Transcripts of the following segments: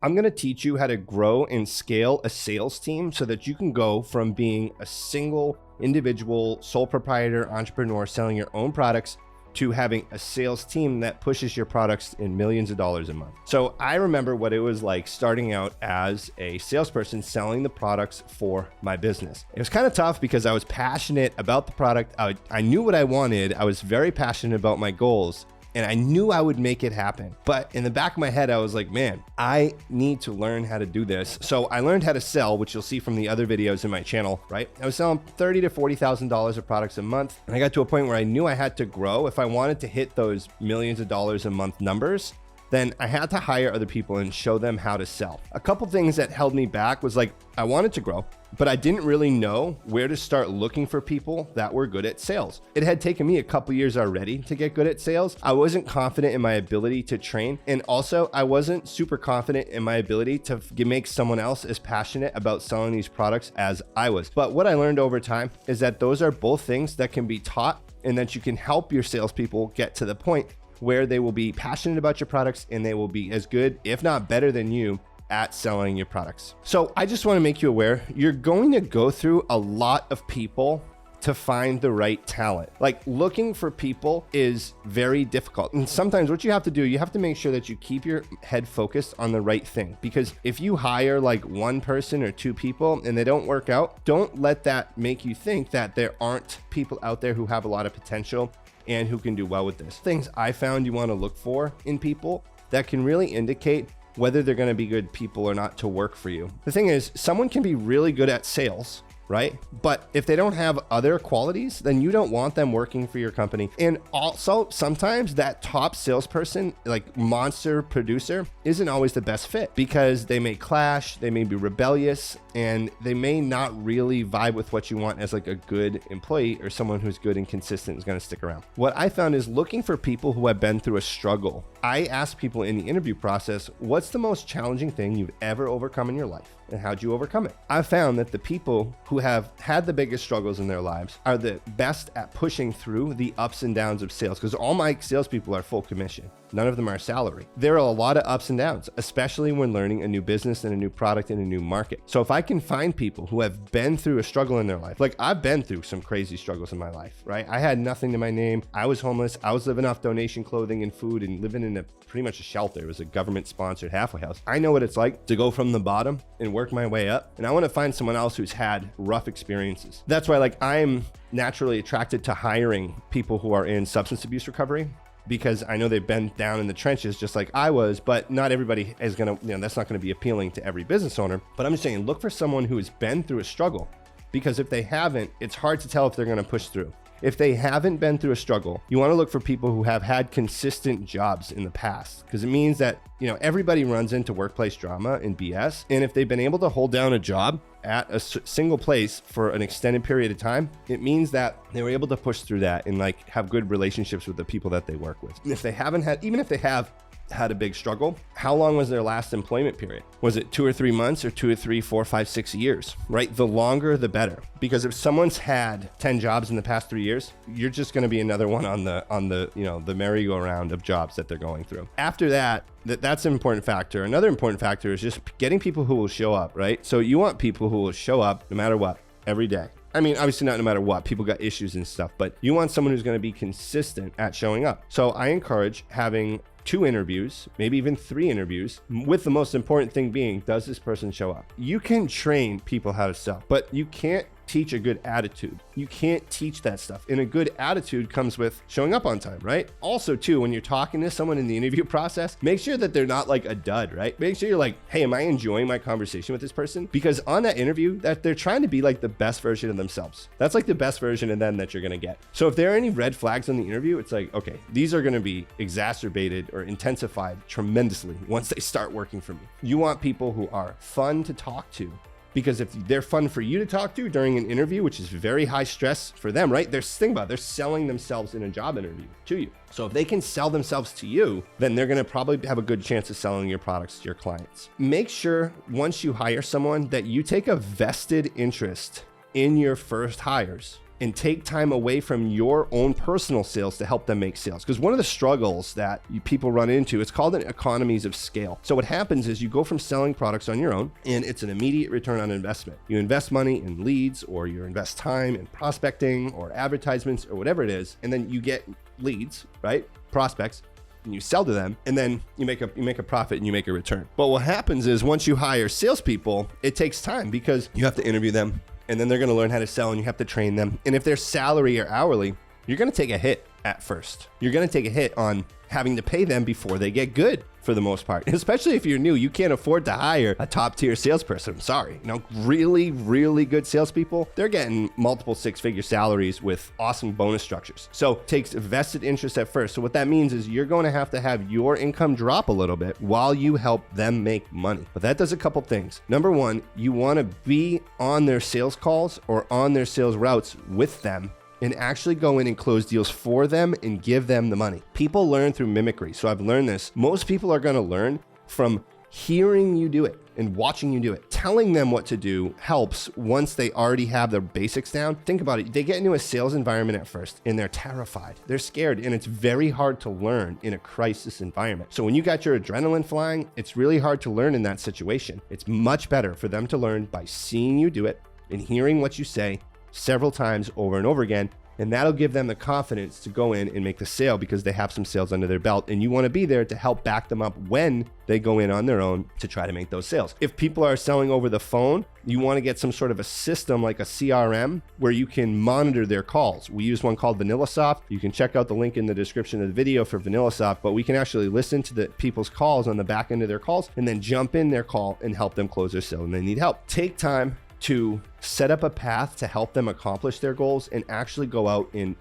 I'm going to teach you how to grow and scale a sales team so that you can go from being a single individual sole proprietor entrepreneur selling your own products to having a sales team that pushes your products in millions of dollars a month. So I remember what it was like starting out as a salesperson selling the products for my business. It was kind of tough because I was passionate about the product. I knew what I wanted. I was very passionate about my goals. And I knew I would make it happen. But in the back of my head, I was like, man, I need to learn how to do this. So I learned how to sell, which you'll see from the other videos in my channel, right? I was selling $30,000 to $40,000 of products a month. And I got to a point where I knew I had to grow. If I wanted to hit those millions of dollars a month numbers, then I had to hire other people and show them how to sell. A couple things that held me back was like, I wanted to grow, but I didn't really know where to start looking for people that were good at sales. It had taken me a couple years already to get good at sales. I wasn't confident in my ability to train. And also I wasn't super confident in my ability to make someone else as passionate about selling these products as I was. But what I learned over time is that those are both things that can be taught and that you can help your salespeople get to the point where they will be passionate about your products and they will be as good, if not better than you, at selling your products. So I just want to make you aware, you're going to go through a lot of people to find the right talent. Like looking for people is very difficult. And sometimes what you have to do, you have to make sure that you keep your head focused on the right thing. Because if you hire like one person or two people and they don't work out, don't let that make you think that there aren't people out there who have a lot of potential and who can do well with this. Things I found you want to look for in people that can really indicate whether they're going to be good people or not to work for you. The thing is, someone can be really good at sales, right? But if they don't have other qualities, then you don't want them working for your company. And also sometimes that top salesperson, like monster producer, isn't always the best fit because they may clash, they may be rebellious, and they may not really vibe with what you want as like a good employee or someone who's good and consistent is going to stick around. What I found is looking for people who have been through a struggle. I ask people in the interview process, what's the most challenging thing you've ever overcome in your life? And how'd you overcome it? I've found that the people who have had the biggest struggles in their lives are the best at pushing through the ups and downs of sales, because all my salespeople are full commission. None of them are salary. There are a lot of ups and downs, especially when learning a new business and a new product in a new market. So if I can find people who have been through a struggle in their life, like I've been through some crazy struggles in my life, right? I had nothing to my name. I was homeless. I was living off donation clothing and food and living in pretty much a shelter. It was a government sponsored halfway house. I know what it's like to go from the bottom and work my way up. And I want to find someone else who's had rough experiences. That's why like I'm naturally attracted to hiring people who are in substance abuse recovery, because I know they've been down in the trenches just like I was, but not everybody is gonna, that's not gonna be appealing to every business owner. But I'm just saying, look for someone who has been through a struggle, because if they haven't, it's hard to tell if they're gonna push through. If they haven't been through a struggle, you wanna look for people who have had consistent jobs in the past, because it means that, everybody runs into workplace drama and BS. And if they've been able to hold down a job at a single place for an extended period of time, it means that they were able to push through that and like have good relationships with the people that they work with. And if they haven't had, even if they have had a big struggle, how long was their last employment period? Was it 2 or 3 months or 2 or 3, 4, 5, 6 years, right? The longer, the better. Because if someone's had 10 jobs in the past 3 years, you're just going to be another one on the merry-go-round of jobs that they're going through. After that, that's an important factor. Another important factor is just getting people who will show up, right? So you want people who will show up no matter what, every day. I mean, obviously not no matter what, people got issues and stuff, but you want someone who's going to be consistent at showing up. So I encourage having 2 interviews, maybe even 3 interviews, with the most important thing being, does this person show up? You can train people how to sell, but you can't teach a good attitude. You can't teach that stuff. And a good attitude comes with showing up on time, right? Also too, when you're talking to someone in the interview process, make sure that they're not like a dud, right? Make sure you're like, hey, am I enjoying my conversation with this person? Because on that interview, that they're trying to be like the best version of themselves. That's like the best version of them that you're gonna get. So if there are any red flags on the interview, it's like, okay, these are gonna be exacerbated or intensified tremendously once they start working for me. You want people who are fun to talk to, because if they're fun for you to talk to during an interview, which is very high stress for them, right? They're selling themselves in a job interview to you. So if they can sell themselves to you, then they're going to probably have a good chance of selling your products to your clients. Make sure once you hire someone that you take a vested interest in your first hires. and take time away from your own personal sales to help them make sales. Because one of the struggles that people run into, it's called an economies of scale. So what happens is you go from selling products on your own, and it's an immediate return on investment. You invest money in leads, or you invest time in prospecting or advertisements or whatever it is, and then you get leads, right? Prospects, and you sell to them, and then you make a profit and you make a return. But what happens is once you hire salespeople, it takes time because you have to interview them, and then they're going to learn how to sell, and you have to train them. And if they're salary or hourly, you're going to take a hit at first. You're going to take a hit on having to pay them before they get good, for the most part. Especially if you're new, you can't afford to hire a top tier salesperson. I'm sorry. Really, really good salespeople, they're getting multiple six-figure salaries with awesome bonus structures. So it takes vested interest at first. So what that means is you're going to have your income drop a little bit while you help them make money. But that does a couple things. Number one, you want to be on their sales calls or on their sales routes with them, and actually go in and close deals for them and give them the money. People learn through mimicry. So I've learned this. Most people are going to learn from hearing you do it and watching you do it. Telling them what to do helps once they already have their basics down. Think about it. They get into a sales environment at first and they're terrified. They're scared, and it's very hard to learn in a crisis environment. So when you got your adrenaline flying, it's really hard to learn in that situation. It's much better for them to learn by seeing you do it and hearing what you say several times over and over again, and that'll give them the confidence to go in and make the sale because they have some sales under their belt, and you want to be there to help back them up when they go in on their own to try to make those sales. If people are selling over the phone, you want to get some sort of a system like a CRM where you can monitor their calls. We use one called VanillaSoft. You can check out the link in the description of the video for VanillaSoft, but we can actually listen to the people's calls on the back end of their calls and then jump in their call and help them close their sale when they need help. Take time to set up a path to help them accomplish their goals and actually go out and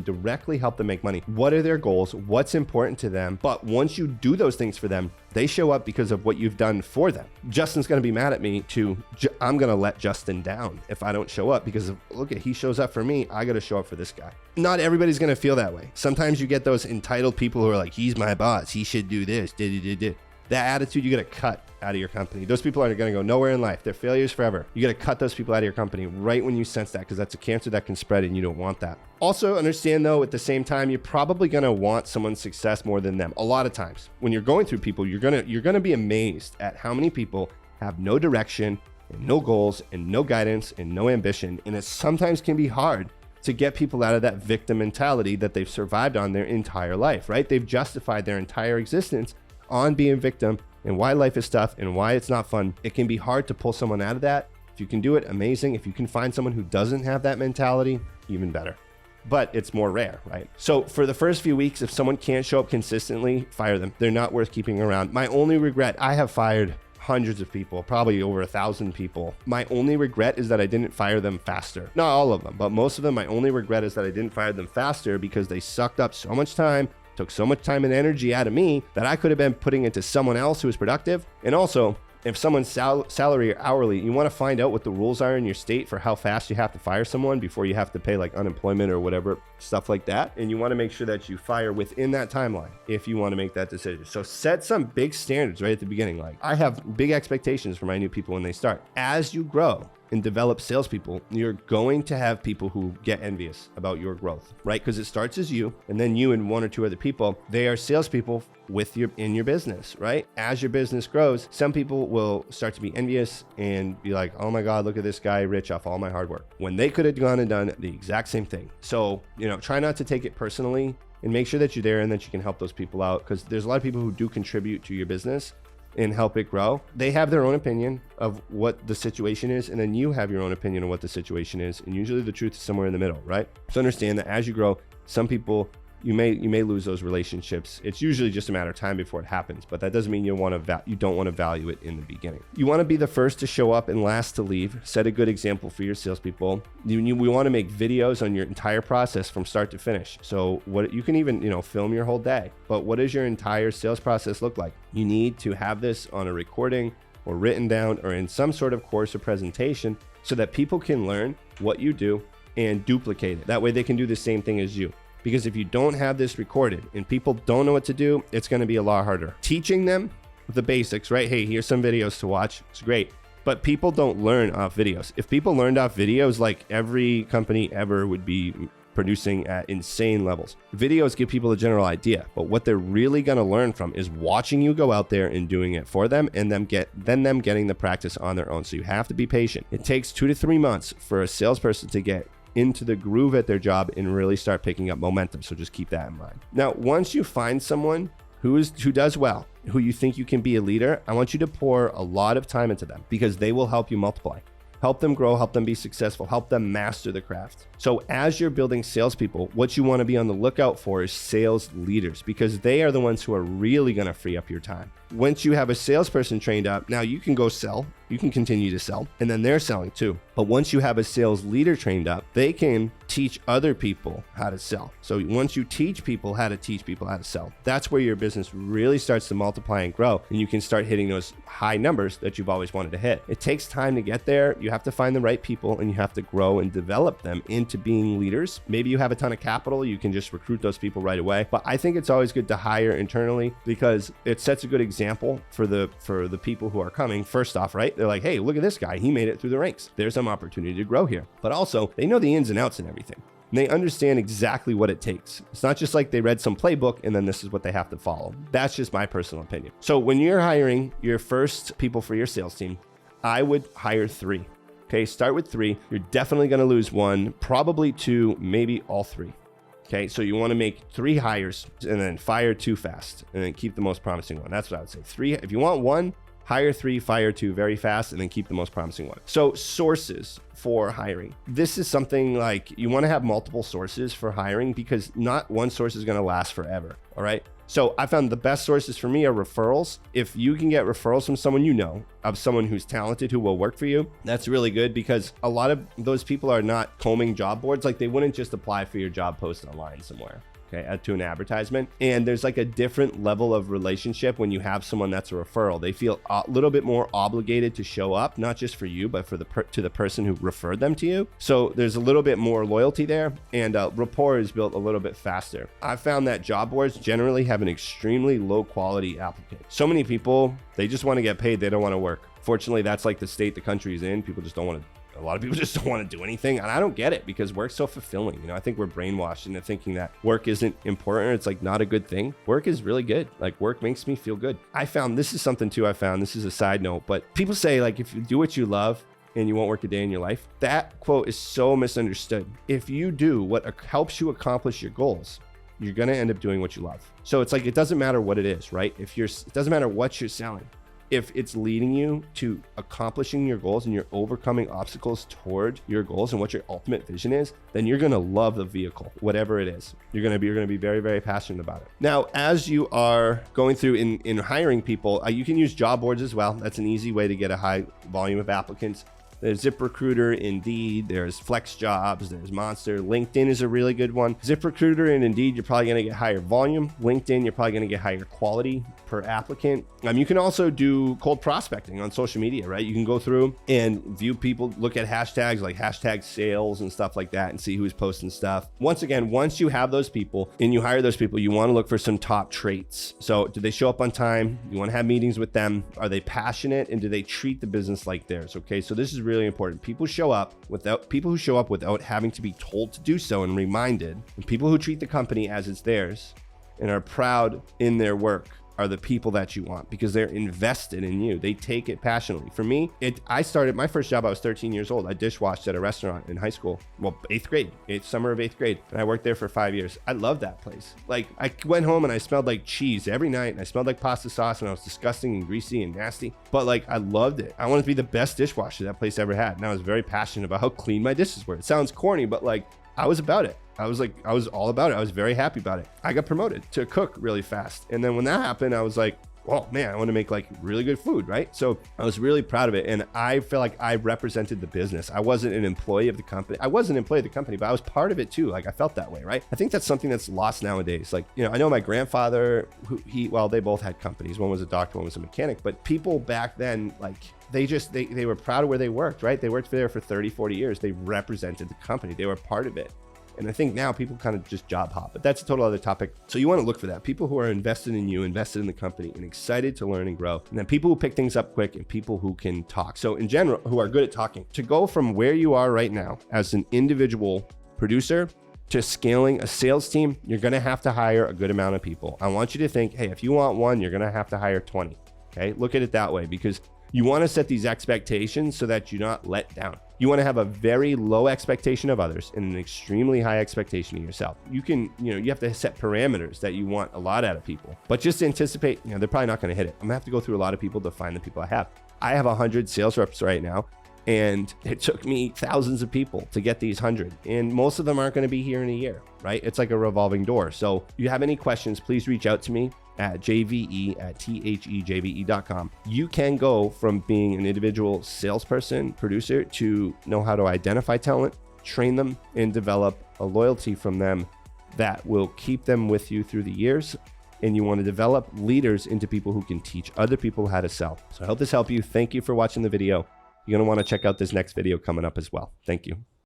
directly help them make money. What are their goals? What's important to them? But once you do those things for them, they show up because of what you've done for them. Justin's going to be mad at me I'm going to let Justin down if I don't show up because look at, he shows up for me. I got to show up for this guy. Not everybody's going to feel that way. Sometimes you get those entitled people who are like, he's my boss. He should do this. That attitude you got to cut out of your company. Those people are going to go nowhere in life. They're failures forever. You got to cut those people out of your company right when you sense that, because that's a cancer that can spread and you don't want that. Also understand though, at the same time, you're probably going to want someone's success more than them. A lot of times when you're going through people, you're going to be amazed at how many people have no direction and no goals and no guidance and no ambition. And it sometimes can be hard to get people out of that victim mentality that they've survived on their entire life, right? They've justified their entire existence on being a victim and why life is tough and why it's not fun. It can be hard to pull someone out of that. If you can do it, amazing. If you can find someone who doesn't have that mentality, even better. But it's more rare, right? So for the first few weeks, if someone can't show up consistently, fire them. They're not worth keeping around. My only regret, I have fired hundreds of people, probably over 1,000 people. My only regret is that I didn't fire them faster. Not all of them, but most of them. My only regret is that I didn't fire them faster because they sucked up so much time, took so much time and energy out of me that I could have been putting into someone else who was productive. And also, if someone's salary or hourly, you want to find out what the rules are in your state for how fast you have to fire someone before you have to pay like unemployment or whatever, stuff like that. And you want to make sure that you fire within that timeline if you want to make that decision. So set some big standards right at the beginning. Like, I have big expectations for my new people when they start. As you grow and develop salespeople, you're going to have people who get envious about your growth, right? Because it starts as you, and then you and one or two other people. They are salespeople in your business, right? As your business grows, some people will start to be envious and be like, oh my God, look at this guy rich off all my hard work, when they could have gone and done the exact same thing. So, try not to take it personally and make sure that you're there and that you can help those people out, because there's a lot of people who do contribute to your business and help it grow. They have their own opinion of what the situation is, and then you have your own opinion of what the situation is, and usually the truth is somewhere in the middle, right? So understand that as you grow, some people, you may lose those relationships. It's usually just a matter of time before it happens, but that doesn't mean you don't want to value it in the beginning. You want to be the first to show up and last to leave. Set a good example for your salespeople. We want to make videos on your entire process from start to finish. So what you can even, film your whole day, but what does your entire sales process look like? You need to have this on a recording or written down or in some sort of course or presentation so that people can learn what you do and duplicate it. That way they can do the same thing as you. Because if you don't have this recorded and people don't know what to do, it's going to be a lot harder. Teaching them the basics, right? Hey, here's some videos to watch. It's great. But people don't learn off videos. If people learned off videos, like every company ever would be producing at insane levels. Videos give people a general idea, but what they're really going to learn from is watching you go out there and doing it for them, and them getting the practice on their own. So you have to be patient. It takes 2 to 3 months for a salesperson to get into the groove at their job and really start picking up momentum. So just keep that in mind. Now, once you find someone who does well, who you think you can be a leader, I want you to pour a lot of time into them, because they will help you multiply. Help them grow, help them be successful, help them master the craft. So as you're building salespeople, what you want to be on the lookout for is sales leaders, because they are the ones who are really going to free up your time. Once you have a salesperson trained up, now you can go sell, you can continue to sell, and then they're selling too. But once you have a sales leader trained up, they can teach other people how to sell. So once you teach people how to sell, that's where your business really starts to multiply and grow, and you can start hitting those high numbers that you've always wanted to hit. It takes time to get there. You have to find the right people, and you have to grow and develop them into being leaders. Maybe you have a ton of capital, you can just recruit those people right away. But I think it's always good to hire internally, because it sets a good example for the people who are coming. First off, right? They're like, hey, look at this guy. He made it through the ranks. There's some opportunity to grow here. But also, they know the ins and outs and everything. And they understand exactly what it takes. It's not just like they read some playbook and then this is what they have to follow. That's just my personal opinion. So when you're hiring your first people for your sales team, I would hire 3. Okay, start with 3. You're definitely going to lose 1, probably 2, maybe all 3. Okay, so you want to make 3 hires and then fire 2 fast, and then keep the most promising one. That's what I would say. 3, if you want 1, hire 3, fire 2 very fast, and then keep the most promising one. So sources for hiring. This is something like you want to have multiple sources for hiring, because not one source is going to last forever. All right. So I found the best sources for me are referrals. If you can get referrals from someone you know, of someone who's talented, who will work for you, that's really good, because a lot of those people are not combing job boards. Like, they wouldn't just apply for your job post online somewhere. Okay, to an advertisement. And there's like a different level of relationship when you have someone that's a referral. They feel a little bit more obligated to show up, not just for you, but for to the person who referred them to you. So there's a little bit more loyalty there, and rapport is built a little bit faster. I found that job boards generally have an extremely low quality applicant. So many people, they just want to get paid. They don't want to work. Fortunately, that's like the state the country is in. People just don't want to. A lot of people just don't want to do anything, and I don't get it, because work's so fulfilling. You know, I think we're brainwashed into thinking that work isn't important. It's like not a good thing. Work is really good. Like, work makes me feel good. I found this is something too. This is a side note, but people say, like, if you do what you love and you won't work a day in your life. That quote is so misunderstood. If you do what helps you accomplish your goals, you're going to end up doing what you love. So it's like, it doesn't matter what it is, right? It doesn't matter what you're selling. If it's leading you to accomplishing your goals and you're overcoming obstacles toward your goals and what your ultimate vision is, then you're going to love the vehicle, whatever it is. You're going to be very, very passionate about it. Now, as you are going through in hiring people, you can use job boards as well. That's an easy way to get a high volume of applicants. There's ZipRecruiter, Indeed, there's FlexJobs, there's Monster. LinkedIn is a really good one. ZipRecruiter and Indeed, you're probably going to get higher volume. LinkedIn, you're probably going to get higher quality per applicant. You can also do cold prospecting on social media, right? You can go through and view people, look at hashtags like hashtag sales and stuff like that, and see who's posting stuff. Once again, once you have those people and you hire those people, you want to look for some top traits. So do they show up on time? You want to have meetings with them. Are they passionate? And do they treat the business like theirs? Okay, so this is really important. People who show up without having to be told to do so and reminded, and people who treat the company as it's theirs and are proud in their work are the people that you want, because they're invested in you. They take it passionately. For me, I started my first job, I was 13 years old. I dishwashed at a restaurant in high school. Well, summer of eighth grade. And I worked there for 5 years. I loved that place. Like, I went home and I smelled like cheese every night, and I smelled like pasta sauce, and I was disgusting and greasy and nasty. But like, I loved it. I wanted to be the best dishwasher that place ever had. And I was very passionate about how clean my dishes were. It sounds corny, but like, I was about it. I was all about it. I was very happy about it. I got promoted to cook really fast. And then when that happened, I was like, oh man, I want to make like really good food, right? So I was really proud of it. And I feel like I represented the business. I wasn't an employee of the company. I was an employee of the company, but I was part of it too. Like, I felt that way, right? I think that's something that's lost nowadays. Like, you know, I know my grandfather, they both had companies. One was a doctor, one was a mechanic, but people back then, like, they were proud of where they worked, right? They worked there for 30, 40 years. They represented the company. They were part of it. And I think now people kind of just job hop, but that's a total other topic. So you want to look for that. People who are invested in you, invested in the company, and excited to learn and grow. And then people who pick things up quick and people who can talk. So in general, who are good at talking. To go from where you are right now as an individual producer to scaling a sales team, you're going to have to hire a good amount of people. I want you to think, hey, if you want one, you're going to have to hire 20. Okay. Look at it that way, because you want to set these expectations so that you're not let down. You want to have a very low expectation of others and an extremely high expectation of yourself. You can, you have to set parameters that you want a lot out of people, but just anticipate, they're probably not going to hit it. I'm gonna have to go through a lot of people to find the people I have. I have 100 sales reps right now. And it took me thousands of people to get these 100. And most of them aren't going to be here in a year, right? It's like a revolving door. So if you have any questions, please reach out to me at jve@thejve.com. You can go from being an individual salesperson, producer, to know how to identify talent, train them, and develop a loyalty from them that will keep them with you through the years. And you want to develop leaders into people who can teach other people how to sell. So I hope this helped you. Thank you for watching the video. You're going to want to check out this next video coming up as well. Thank you.